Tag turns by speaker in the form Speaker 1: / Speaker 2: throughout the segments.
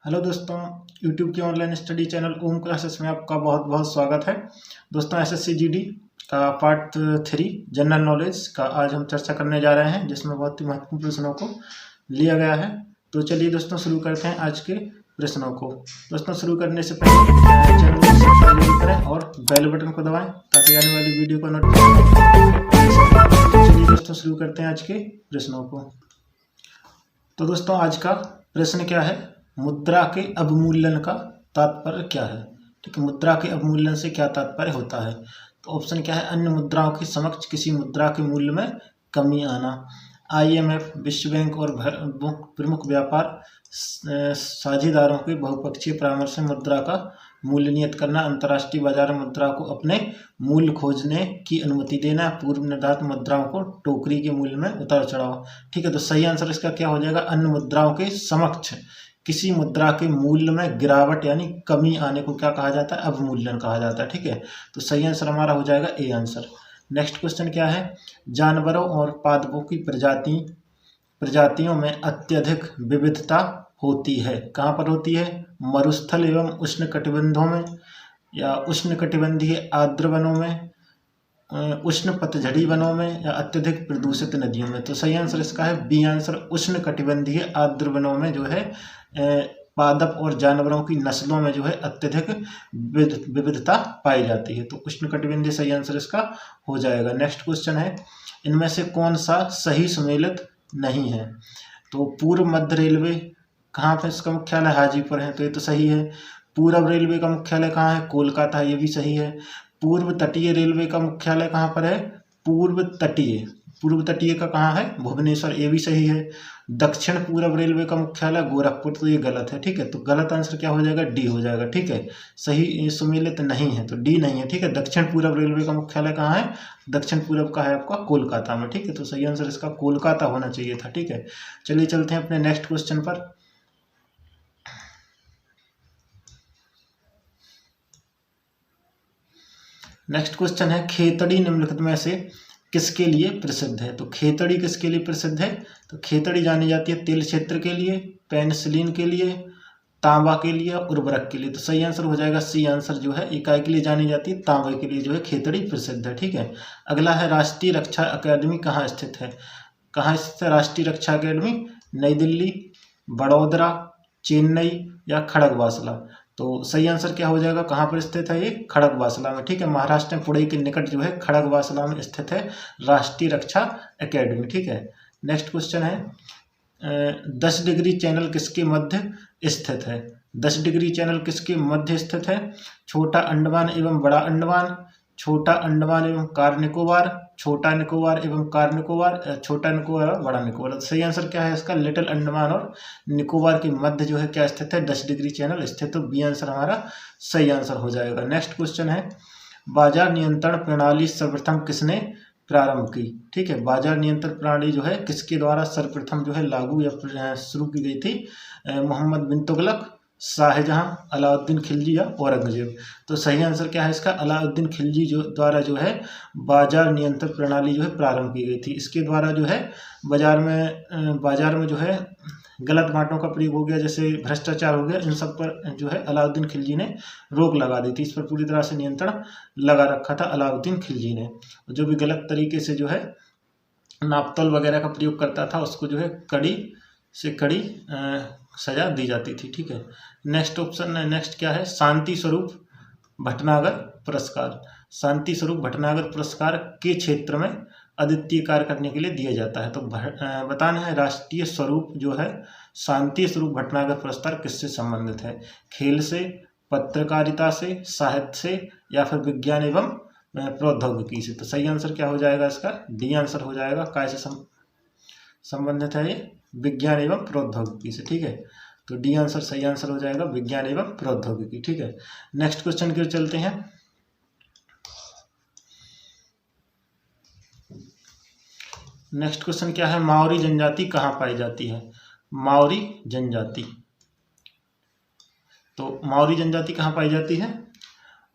Speaker 1: Hello दोस्तों, YouTube के online study channel ओम classes में आपका बहुत बहुत स्वागत है। दोस्तों, एसएससी जीडी का पार्ट 3 जनरल नॉलेज का आज हम चर्चा करने जा रहे हैं, जिसमें बहुत ही महत्वपूर्ण प्रश्नों को लिया गया है। तो चलिए दोस्तों शुरू करते हैं आज के प्रश्नों को। दोस्तों, शुरू करने से पहले चैनल को सब्सक्राइब करें और बेल बटन को दबाएं ताकि आने वाली वीडियो का नोटिफिकेशन। चलिए दोस्तों शुरू करते हैं आज के प्रश्नों को। तो दोस्तों, आज का प्रश्न क्या है? मुद्रा के अवमूल्यन का तात्पर्य क्या है? ठीक है, मुद्रा के अवमूल्यन से क्या तात्पर्य होता है? तो ऑप्शन क्या है? अन्य मुद्राओं के समक्ष किसी मुद्रा के मूल्य में कमी आना। आईएमएफ, विश्व बैंक और प्रमुख व्यापार साझेदारों के बहुपक्षीय परामर्श से मुद्रा का मूल्य नियत करना। अंतर्राष्ट्रीय बाजार में मुद्रा को अपने मूल्य खोजने की अनुमति देना। पूर्व निर्धारित मुद्राओं को टोकरी के मूल्य में उतार चढ़ाव। ठीक है, तो सही आंसर इसका क्या हो जाएगा? अन्य मुद्राओं के समक्ष किसी मुद्रा के मूल्य में गिरावट यानी कमी आने को क्या कहा जाता है? अवमूल्यन कहा जाता है। ठीक है, तो सही आंसर हमारा हो जाएगा ए आंसर। नेक्स्ट क्वेश्चन क्या है? जानवरों और पादपों की प्रजातियों में अत्यधिक विविधता होती है। कहाँ पर होती है? मरुस्थल एवं उष्णकटिबंधों में, या उष्णकटिबंधीय आर्द्र वनों में, उष्ण पतझड़ी वनों में, या अत्यधिक प्रदूषित नदियों में। तो सही आंसर इसका है बी आंसर। उष्णकटिबंधीय आर्द्र वनों में जो है पादप और जानवरों की नस्लों में जो है अत्यधिक विविधता पाई जाती है। तो उष्णकटिबंधीय सही आंसर इसका हो जाएगा। नेक्स्ट क्वेश्चन है, इनमें से कौन सा सही सुमेलित नहीं है? तो पूर्व मध्य रेलवे कहाँ पर इसका मुख्यालय हाजीपुर है, तो ये तो सही है। पूर्व रेलवे का मुख्यालय कहाँ है? कोलकाता, ये भी सही है। पूर्व तटीय रेलवे का मुख्यालय कहाँ पर है? पूर्व तटीय का कहाँ है? भुवनेश्वर, ये भी सही है। दक्षिण पूर्व रेलवे का मुख्यालय गोरखपुर, तो ये गलत है। ठीक है, तो गलत आंसर क्या हो जाएगा? डी हो जाएगा। ठीक है, सही सुमेलित नहीं है तो डी नहीं है। ठीक है, दक्षिण पूर्व रेलवे का मुख्यालय कहाँ है? दक्षिण पूर्व का है आपका कोलकाता में। ठीक है, तो सही आंसर इसका कोलकाता होना चाहिए था। ठीक है, चलिए चलते हैं अपने नेक्स्ट क्वेश्चन पर। नेक्स्ट क्वेश्चन है, खेतड़ी निम्नलिखित में से किसके लिए प्रसिद्ध है? तो खेतड़ी किसके लिए प्रसिद्ध है? तो खेतड़ी जानी जाती है तेल क्षेत्र के लिए, पेनिसिलिन के लिए, तांबा के लिए, उर्वरक के लिए। तो सही आंसर हो जाएगा सी आंसर जो है। इकाई के लिए जानी जाती है, तांबे के लिए जो है खेतड़ी प्रसिद्ध है। ठीक है, अगला है राष्ट्रीय रक्षा अकादमी कहाँ स्थित है? कहाँ स्थित है राष्ट्रीय रक्षा अकादमी? नई दिल्ली, बड़ौदरा, चेन्नई या खड़गवासला। तो सही आंसर क्या हो जाएगा? कहाँ पर स्थित है ये? खड़गवासला में। ठीक है, महाराष्ट्र में पुणे के निकट जो है खड़गवासला में स्थित है राष्ट्रीय रक्षा अकेडमी। ठीक है, नेक्स्ट क्वेश्चन है, 10 डिग्री चैनल किसके मध्य स्थित है? 10 डिग्री चैनल किसके मध्य स्थित है? छोटा अंडमान एवं बड़ा अंडमान, छोटा अंडमान एवं कार निकोबार, छोटा निकोबार एवं कार निकोबार, छोटा निकोबार और बड़ा निकोबार। तो सही आंसर क्या है इसका? लिटिल अंडमान और निकोबार के मध्य जो है क्या स्थित है? 10 डिग्री चैनल स्थित। तो बी आंसर हमारा सही आंसर हो जाएगा। नेक्स्ट क्वेश्चन है, बाजार नियंत्रण प्रणाली सर्वप्रथम किसने प्रारंभ की? ठीक है, बाजार नियंत्रण प्रणाली जो है किसके द्वारा सर्वप्रथम जो है लागू या शुरू की गई थी? मोहम्मद बिन तुगलक, शाहजहां, अलाउद्दीन खिलजी या औरंगजेब। तो सही आंसर क्या है इसका? अलाउद्दीन खिलजी द्वारा जो है बाजार नियंत्रण प्रणाली जो है प्रारंभ की गई थी। इसके द्वारा जो है बाजार में जो है गलत बांटों का प्रयोग हो गया, जैसे भ्रष्टाचार हो गया, इन सब पर जो है अलाउद्दीन खिलजी ने रोक लगा दी थी। इस पर पूरी तरह से नियंत्रण लगा रखा था अलाउद्दीन खिलजी ने। जो भी गलत तरीके से जो है नापतोल वगैरह का प्रयोग करता था उसको जो है कड़ी से कड़ी सजा दी जाती थी। ठीक है, नेक्स्ट क्या है? शांति स्वरूप भटनागर पुरस्कार। शांति स्वरूप भटनागर पुरस्कार के क्षेत्र में अद्वितीय कार्य करने के लिए दिया जाता है। तो बताना है राष्ट्रीय स्वरूप जो है शांति स्वरूप भटनागर पुरस्कार किससे संबंधित है? खेल से, पत्रकारिता से, साहित्य से या फिर विज्ञान एवं प्रौद्योगिकी से। तो सही आंसर क्या हो जाएगा इसका? डी आंसर हो जाएगा। कैसे संबंधित है ये? विज्ञान एवं प्रौद्योगिकी से। ठीक है, तो डी आंसर सही आंसर हो जाएगा, विज्ञान एवं प्रौद्योगिकी। ठीक है, नेक्स्ट क्वेश्चन की ओर चलते हैं। नेक्स्ट क्वेश्चन क्या है? माओरी जनजाति कहाँ पाई जाती है? माओरी जनजाति, तो माओरी जनजाति कहाँ पाई जाती है?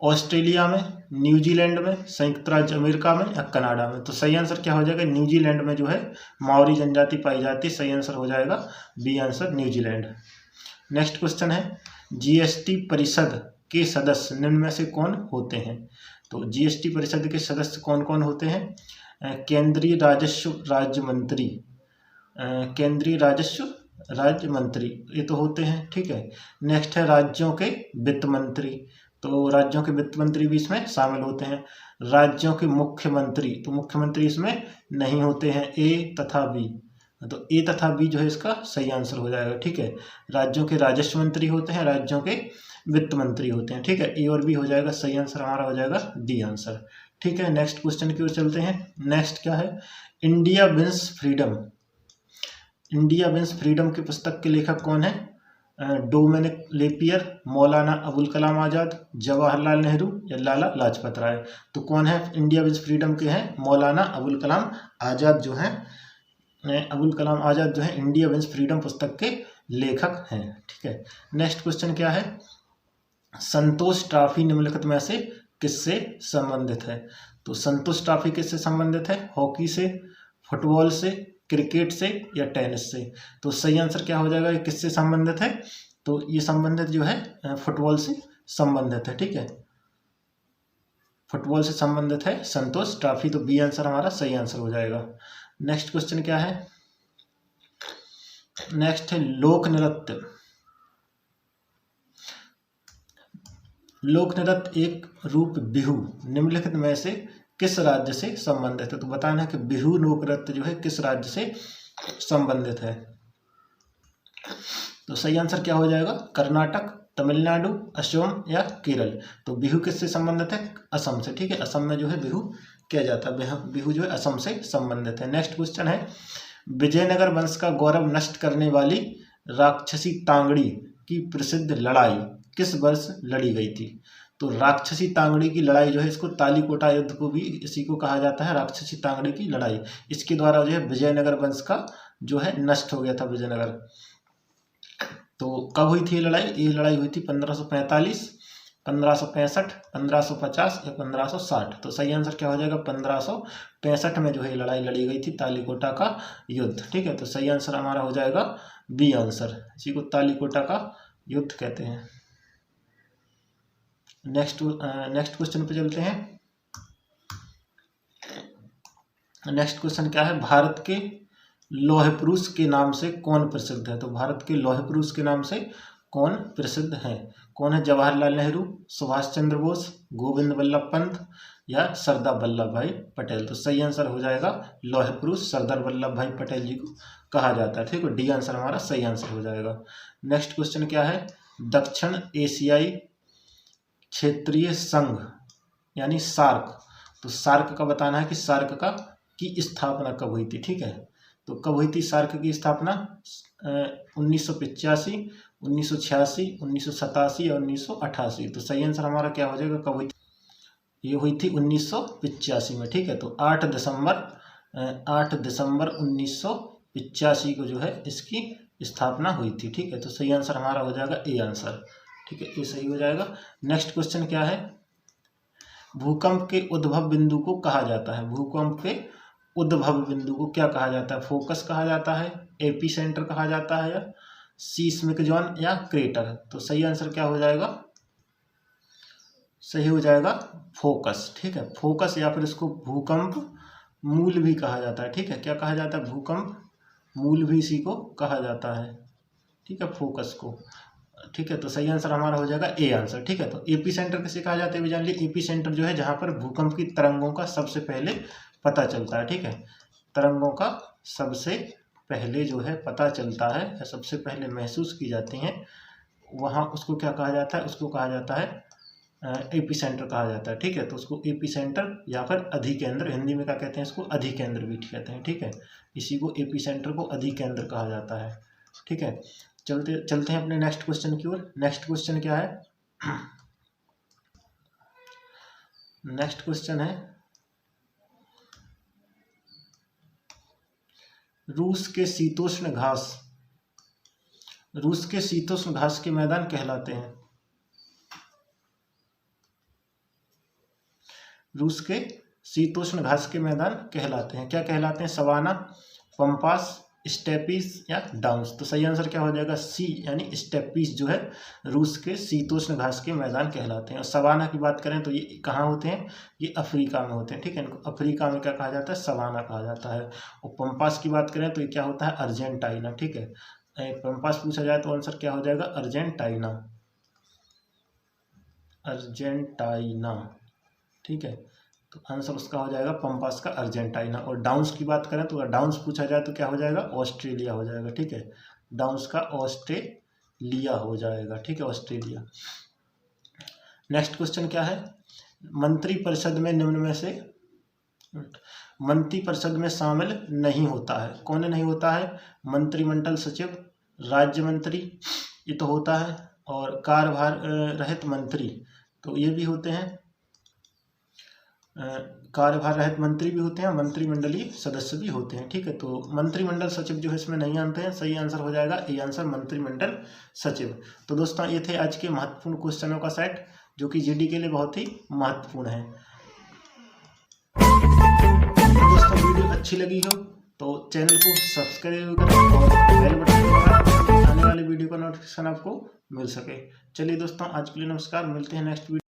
Speaker 1: ऑस्ट्रेलिया में, न्यूजीलैंड में, संयुक्त राज्य अमेरिका में या कनाडा में। तो सही आंसर क्या हो जाएगा? न्यूजीलैंड में जो है माओरी जनजाति पाई जाती है। सही आंसर हो जाएगा B answer, New Zealand. Next question है जीएसटी परिषद के सदस्य निम्न में से कौन होते हैं? तो जीएसटी परिषद के सदस्य कौन कौन होते हैं? केंद्रीय राजस्व राज्य मंत्री, केंद्रीय राजस्व राज्य मंत्री ये तो होते हैं, ठीक है। नेक्स्ट है राज्यों के वित्त मंत्री, तो राज्यों के वित्त मंत्री भी इसमें शामिल होते हैं। राज्यों के मुख्यमंत्री, तो मुख्यमंत्री इसमें नहीं होते हैं, ए तथा बी, तो ए तथा बी जो है इसका सही आंसर हो जाएगा, ठीक है। राज्यों के राजस्व मंत्री होते हैं, राज्यों के वित्त मंत्री होते हैं, ठीक है। ए और बी हो जाएगा, सही आंसर हमारा हो जाएगा डी आंसर, ठीक है। नेक्स्ट क्वेश्चन की ओर चलते हैं। नेक्स्ट क्या है? India wins freedom, India wins freedom की पुस्तक के लेखक कौन है? डोमिनिक लेपियर, मौलाना अबुल कलाम आज़ाद, जवाहरलाल नेहरू या लाला लाजपत राय। तो कौन है इंडिया विंस फ्रीडम के हैं? मौलाना अबुल कलाम आज़ाद जो हैं, अबुल कलाम आज़ाद जो है इंडिया विंस फ्रीडम पुस्तक के लेखक हैं, ठीक है। नेक्स्ट क्वेश्चन क्या है? संतोष ट्रॉफी निम्नलिखित में से किससे संबंधित है? तो संतोष ट्रॉफी किससे संबंधित है? हॉकी से, फुटबॉल से, क्रिकेट से या टेनिस से? तो सही आंसर क्या हो जाएगा? ये किससे संबंधित है? तो ये संबंधित जो है फुटबॉल से संबंधित है, ठीक है। फुटबॉल से संबंधित है संतोष ट्रॉफी, तो बी आंसर हमारा सही आंसर हो जाएगा। नेक्स्ट क्वेश्चन क्या है? नेक्स्ट है लोक नृत्य। लोक नृत्य एक रूप बिहू निम्नलिखित में से किस राज्य से संबंधित है? तो बताना है कि बिहू लोक नृत्य जो है किस राज्य से संबंधित है। तो सही आंसर क्या हो जाएगा? कर्नाटक, तमिलनाडु, असम या केरल। तो बिहू किससे संबंधित है? असम से, ठीक है। असम में जो है बिहू किया जाता है, बिहू जो है असम से संबंधित है। नेक्स्ट क्वेश्चन है विजयनगर वंश का गौरव नष्ट करने वाली राक्षसी तांगड़ी की प्रसिद्ध लड़ाई किस वर्ष लड़ी गई थी? तो राक्षसी तांगड़ी की लड़ाई जो है इसको तालीकोटा युद्ध को भी इसी को कहा जाता है, राक्षसी तांगड़ी की लड़ाई। इसके द्वारा जो है विजयनगर वंश का जो है नष्ट हो गया था विजयनगर। तो कब हुई थी ये लड़ाई? ये लड़ाई हुई थी 1545, 1565, 1550 या 1560। तो सही आंसर क्या हो जाएगा? 1565 में जो है लड़ाई लड़ी गई थी तालीकोटा का युद्ध, ठीक है। तो सही आंसर हमारा हो जाएगा बी आंसर, इसी को तालीकोटा का युद्ध कहते हैं। नेक्स्ट क्वेश्चन पे चलते हैं। नेक्स्ट क्वेश्चन क्या है? भारत के लौह पुरुष के नाम से कौन प्रसिद्ध है? तो भारत के लौह पुरुष के नाम से कौन प्रसिद्ध है? कौन है? जवाहरलाल नेहरू, सुभाष चंद्र बोस, गोविंद वल्लभ पंत या सरदार वल्लभ भाई पटेल। तो सही आंसर हो जाएगा लौह पुरुष सरदार वल्लभ भाई पटेल जी को कहा जाता है, ठीक है। डी आंसर हमारा सही आंसर हो जाएगा। नेक्स्ट क्वेश्चन क्या है? दक्षिण एशियाई क्षेत्रीय संघ यानी सार्क। तो सार्क का बताना है कि सार्क का की स्थापना कब हुई थी, ठीक है। तो कब हुई थी सार्क की स्थापना? 1985, 1986, 1987 और 1988। तो सही आंसर हमारा क्या हो जाएगा? कब हुई थी? ये हुई थी 1985 में, ठीक है। तो 8 दिसंबर 1985 को जो है इसकी स्थापना हुई थी, ठीक है। तो सही आंसर हमारा हो जाएगा ए आंसर, ठीक है, ये सही हो जाएगा। नेक्स्ट क्वेश्चन क्या है? भूकंप के उद्भव बिंदु को कहा जाता है, भूकंप के उद्भव बिंदु को क्या कहा जाता है? फोकस कहा जाता है, एपी सेंटर कहा जाता है या सीस्मिक जोन या क्रेटर। तो सही आंसर क्या हो जाएगा? सही हो जाएगा फोकस, ठीक है। फोकस या फिर इसको भूकंप मूल भी कहा जाता है, ठीक है। क्या कहा जाता है? भूकंप मूल भी इसी को कहा जाता है, ठीक है, फोकस को, ठीक है। तो सही आंसर हमारा हो जाएगा ए आंसर, ठीक है। तो एपी सेंटर किसे कहा जाता है भी जान लीजिए। एपी सेंटर जो है जहां पर भूकंप की तरंगों का सबसे पहले पता चलता है, ठीक है। तरंगों का सबसे पहले जो है पता चलता है या सबसे पहले महसूस की जाती हैं, वहाँ उसको क्या कहा जाता है? उसको कहा जाता है एपी सेंटर कहा जाता है, ठीक है। तो उसको एपी सेंटर या फिर अधिकेंद्र, हिंदी में क्या कहते हैं? इसको अधिकेंद्र भी कहते हैं, ठीक है। इसी को एपी सेंटर को अधिकेंद्र कहा जाता है, ठीक है। चलते हैं अपने नेक्स्ट क्वेश्चन की ओर। नेक्स्ट क्वेश्चन क्या है? नेक्स्ट क्वेश्चन है रूस के शीतोष्ण घास के मैदान कहलाते हैं। रूस के शीतोष्ण घास के मैदान कहलाते हैं, क्या कहलाते हैं? सवाना, पंपास, स्टेपीज या डाउन्स। तो सही आंसर क्या हो जाएगा सी, यानी स्टेपीज जो है रूस के शीतोष्ण घास के मैदान कहलाते हैं। और सवाना की बात करें तो ये कहाँ होते हैं, ये अफ्रीका में होते हैं, ठीक है। इनको अफ्रीका में क्या कहा जाता है, सवाना कहा जाता है। और पंपास की बात करें तो ये क्या होता है, अर्जेंटाइना, ठीक है। पंपास पूछा जाए तो आंसर क्या हो जाएगा, अर्जेंटाइना, अर्जेंटाइना, ठीक है। तो आंसर उसका हो जाएगा पंपास का अर्जेंटाइना। और डाउन्स की बात करें तो डाउन्स पूछा जाए तो क्या हो जाएगा, ऑस्ट्रेलिया हो जाएगा, ठीक है। डाउन्स का ऑस्ट्रेलिया हो जाएगा, ठीक है, ऑस्ट्रेलिया। नेक्स्ट क्वेश्चन क्या है, मंत्रिपरिषद में निम्न में से मंत्रिपरिषद में शामिल नहीं होता है, कौन नहीं होता है, मंत्रिमंडल सचिव, राज्य मंत्री ये तो होता है, और कार्यभार रहित मंत्री तो ये भी होते हैं, कार्यभार रहित मंत्री भी होते हैं, मंत्रिमंडलीय सदस्य भी होते हैं, ठीक है। तो मंत्रिमंडल सचिव जो है इसमें नहीं आते हैं, सही आंसर हो जाएगा ए आंसर, मंत्रिमंडल सचिव। तो दोस्तों ये थे आज के महत्वपूर्ण क्वेश्चनों का सेट जो कि जीडी के लिए बहुत ही महत्वपूर्ण है। दोस्तों वीडियो अच्छी लगी हो तो चैनल को सब्सक्राइब करें और बेल बटन दबाएं, आने वाले वीडियो का नोटिफिकेशन आपको मिल सके। चलिए दोस्तों आज के लिए नमस्कार, मिलते हैं नेक्स्ट वीडियो।